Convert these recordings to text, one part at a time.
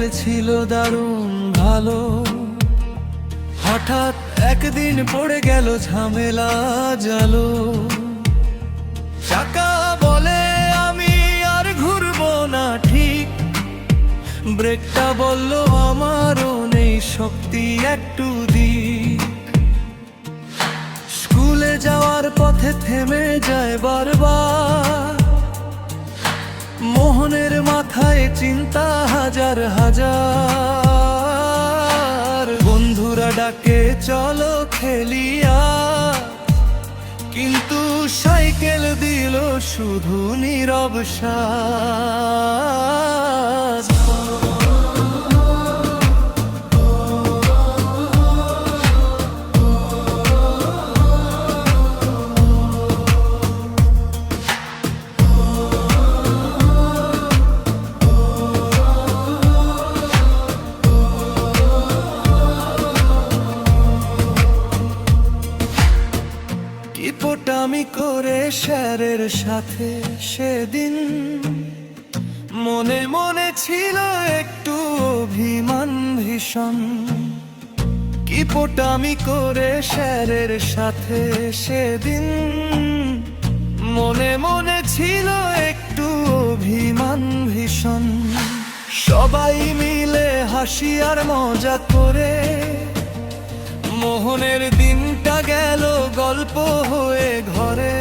চলছিল দারুণ ভালো, হঠাৎ একদিন পড়ে গেল ঝামেলা জালো। চাকা বলে আমি আর ঘুরবো না ঠিক, ব্রেকটা বলল আমারও নেই শক্তি একটু দিক। স্কুলে যাওয়ার পথে থেমে যায় বারবার, মোহনের মাথায় চিন্তা হাজার হাজার। বন্ধুরা ডাকে চলো খেলিয়া, কিন্তু সাইকেল দিল শুধু নীরব সাজ। কিপটামি করে স্যারের সাথে সেদিন, মনে মনে ছিল একটু অভিমান ভীষণ। কিপটামি করে স্যারের সাথে সেদিন, মনে মনে ছিল একটু অভিমান ভীষণ। সবাই মিলে হাসি আর মজা করে মোহনের দিনটা গেল গল্প হয়ে ঘরে।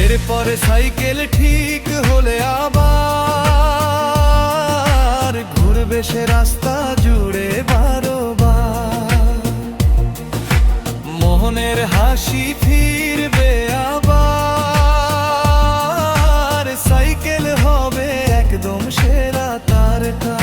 এরপরে সাইকেল ঠিক হলে আবার ঘুরবে সে রাস্তা জুড়ে বারবার। মোহনের হাসি ফিরবে আবার, সাইকেল হবে একদম সেরা তার কাজ।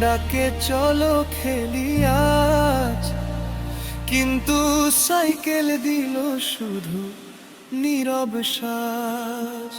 ডাকে চলো খেলি আজ, কিন্তু সাইকেল দিল শুধু নীরব সাজ।